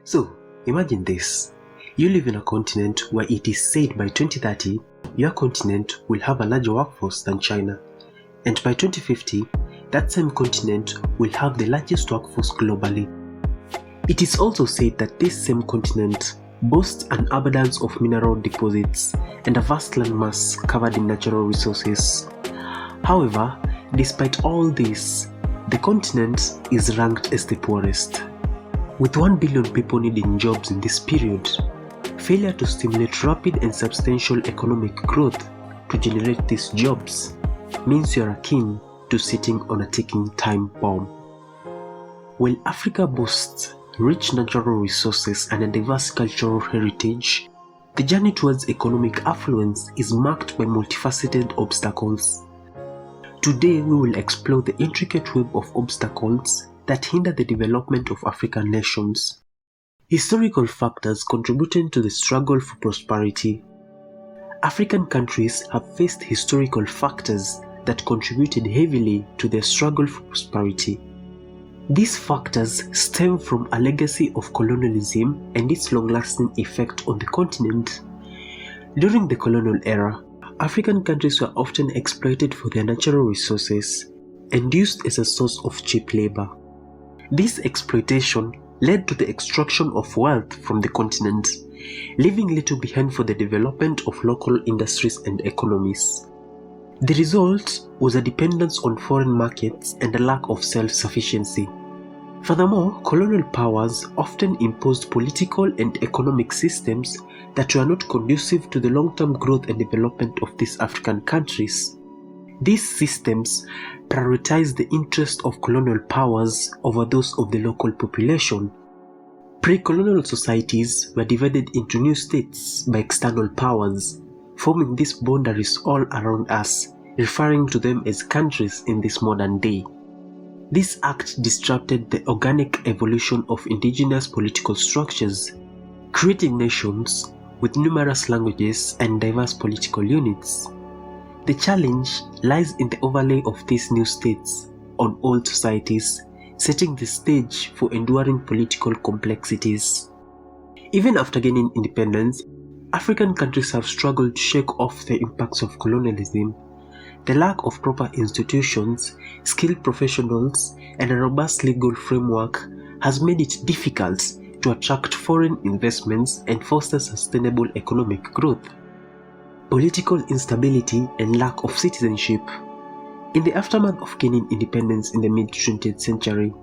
So, imagine this. You live in a continent where it is said by 2030, your continent will have a larger workforce than China. And by 2050, that same continent will have the largest workforce globally. It is also said that this same continent boasts an abundance of mineral deposits and a vast landmass covered in natural resources. However, despite all this, the continent is ranked as the poorest. With 1 billion people needing jobs in this period, failure to stimulate rapid and substantial economic growth to generate these jobs means you are akin to sitting on a ticking time bomb. While Africa boasts rich natural resources and a diverse cultural heritage, the journey towards economic affluence is marked by multifaceted obstacles. Today we will explore the intricate web of obstacles that hinder the development of African nations. Historical factors contributing to the struggle for prosperity. African countries have faced historical factors that contributed heavily to their struggle for prosperity. These factors stem from a legacy of colonialism and its long-lasting effect on the continent. During the colonial era, African countries were often exploited for their natural resources and used as a source of cheap labor. This exploitation led to the extraction of wealth from the continent, leaving little behind for the development of local industries and economies. The result was a dependence on foreign markets and a lack of self-sufficiency. Furthermore, colonial powers often imposed political and economic systems that were not conducive to the long-term growth and development of these African countries. These systems prioritized the interests of colonial powers over those of the local population. Pre-colonial societies were divided into new states by external powers, forming these boundaries all around us, referring to them as countries in this modern day. This act disrupted the organic evolution of indigenous political structures, creating nations with numerous languages and diverse political units. The challenge lies in the overlay of these new states on old societies, setting the stage for enduring political complexities. Even after gaining independence, African countries have struggled to shake off the impacts of colonialism. The lack of proper institutions, skilled professionals, and a robust legal framework has made it difficult to attract foreign investments and foster sustainable economic growth. Political instability and lack of citizenship. In the aftermath of gaining independence in the mid-20th century,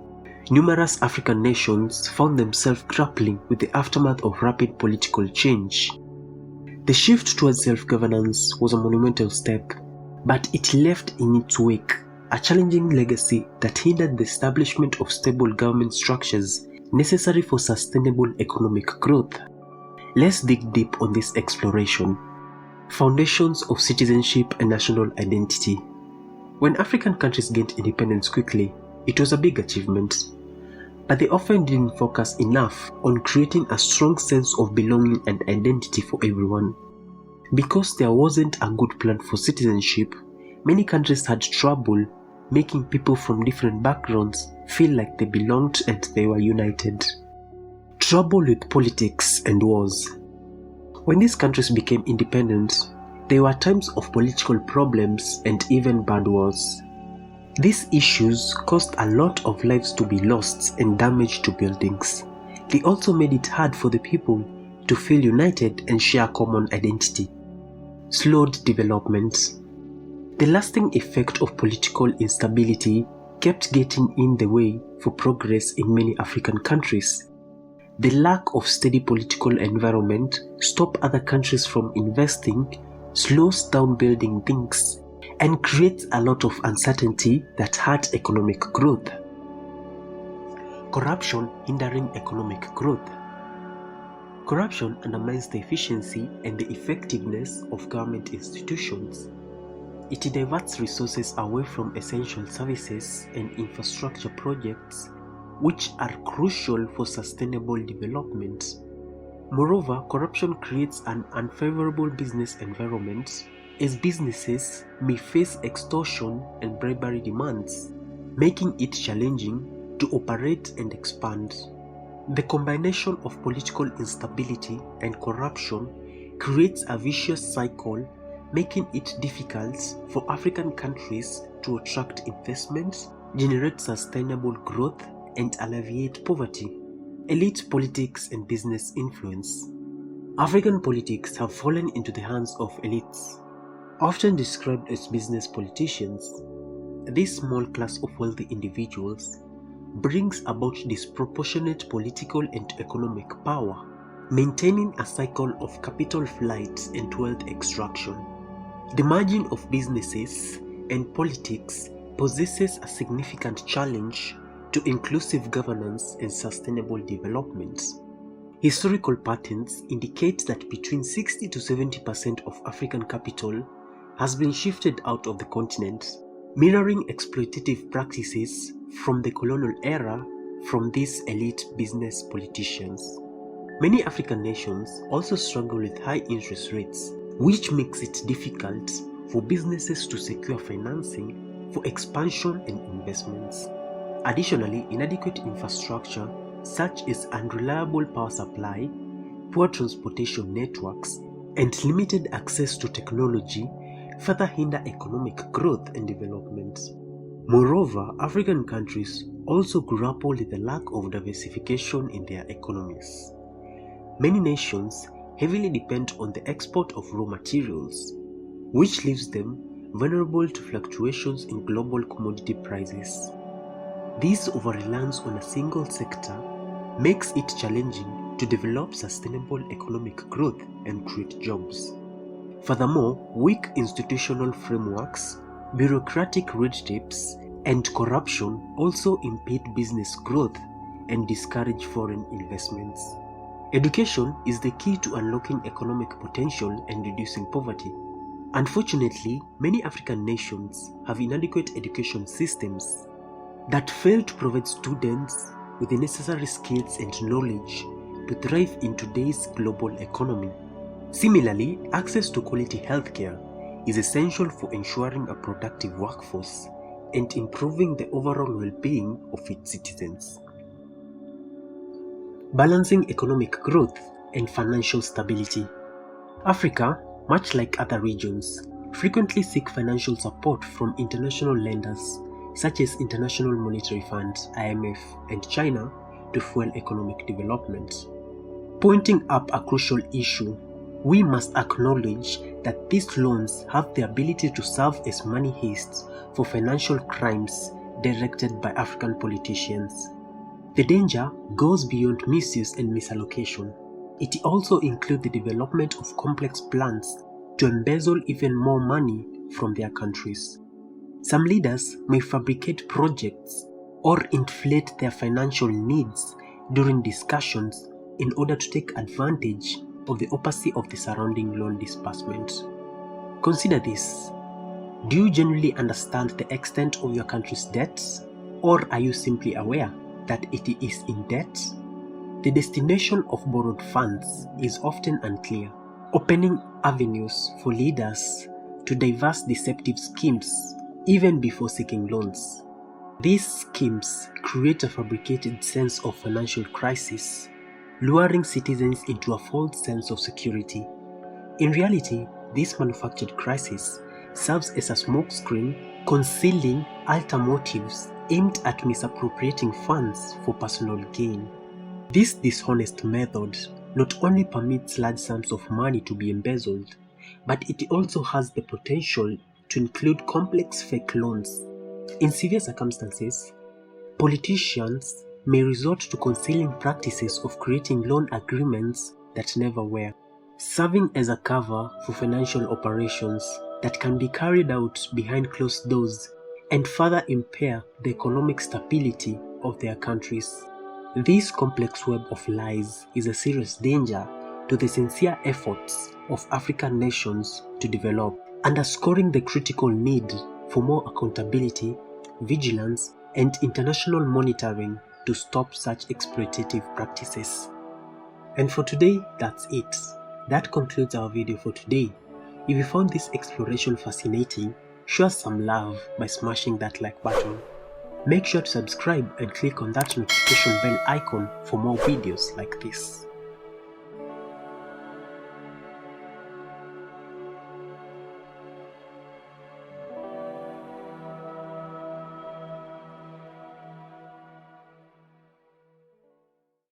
numerous African nations found themselves grappling with the aftermath of rapid political change. The shift towards self-governance was a monumental step, but it left in its wake a challenging legacy that hindered the establishment of stable government structures necessary for sustainable economic growth. Let's dig deep on this exploration. Foundations of citizenship and national identity. When African countries gained independence quickly, it was a big achievement, but they often didn't focus enough on creating a strong sense of belonging and identity for everyone. Because there wasn't a good plan for citizenship, many countries had trouble making people from different backgrounds feel like they belonged and they were united. Trouble with politics and wars. When these countries became independent, there were times of political problems and even bad wars. These issues caused a lot of lives to be lost and damage to buildings. They also made it hard for the people to feel united and share a common identity. Slowed development. The lasting effect of political instability kept getting in the way for progress in many African countries. The lack of steady political environment stops other countries from investing, slows down building things, and creates a lot of uncertainty that hurts economic growth. Corruption hindering economic growth. Corruption undermines the efficiency and the effectiveness of government institutions. It diverts resources away from essential services and infrastructure projects, which are crucial for sustainable development. Moreover, corruption creates an unfavorable business environment, as businesses may face extortion and bribery demands, making it challenging to operate and expand. The combination of political instability and corruption creates a vicious cycle, making it difficult for African countries to attract investments, generate sustainable growth, and alleviate poverty. Elite politics and business influence. African politics have fallen into the hands of elites, often described as business politicians. This small class of wealthy individuals brings about disproportionate political and economic power, maintaining a cycle of capital flight and wealth extraction. The merging of businesses and politics possesses a significant challenge to inclusive governance and sustainable development. Historical patterns indicate that between 60 to 70% of African capital has been shifted out of the continent, mirroring exploitative practices from the colonial era from these elite business politicians. Many African nations also struggle with high interest rates, which makes it difficult for businesses to secure financing for expansion and investments. Additionally, inadequate infrastructure such as unreliable power supply, poor transportation networks, and limited access to technology further hinder economic growth and development. Moreover, African countries also grapple with the lack of diversification in their economies. Many nations heavily depend on the export of raw materials, which leaves them vulnerable to fluctuations in global commodity prices. This over-reliance on a single sector makes it challenging to develop sustainable economic growth and create jobs. Furthermore, weak institutional frameworks, bureaucratic red tapes, and corruption also impede business growth and discourage foreign investments. Education is the key to unlocking economic potential and reducing poverty. Unfortunately, many African nations have inadequate education systems that fail to provide students with the necessary skills and knowledge to thrive in today's global economy. Similarly, access to quality healthcare is essential for ensuring a productive workforce and improving the overall well-being of its citizens. Balancing economic growth and financial stability. Africa, much like other regions, frequently seek financial support from international lenders such as International Monetary Fund (IMF) and China to fuel economic development. Pointing up a crucial issue, we must acknowledge that these loans have the ability to serve as money heists for financial crimes directed by African politicians. The danger goes beyond misuse and misallocation. It also includes the development of complex plans to embezzle even more money from their countries. Some leaders may fabricate projects or inflate their financial needs during discussions in order to take advantage of the opacity of the surrounding loan disbursement. Consider this. Do you genuinely understand the extent of your country's debts, or are you simply aware that it is in debt? The destination of borrowed funds is often unclear, opening avenues for leaders to devise deceptive schemes even before seeking loans. These schemes create a fabricated sense of financial crisis, luring citizens into a false sense of security. In reality, this manufactured crisis serves as a smokescreen concealing ulterior motives aimed at misappropriating funds for personal gain. This dishonest method not only permits large sums of money to be embezzled, but it also has the potential to include complex fake loans. In severe circumstances, politicians may resort to concealing practices of creating loan agreements that never were, serving as a cover for financial operations that can be carried out behind closed doors and further impair the economic stability of their countries. This complex web of lies is a serious danger to the sincere efforts of African nations to develop, underscoring the critical need for more accountability, vigilance, and international monitoring to stop such exploitative practices. And for today, that's it. That concludes our video for today. If you found this exploration fascinating, show us some love by smashing that like button. Make sure to subscribe and click on that notification bell icon for more videos like this.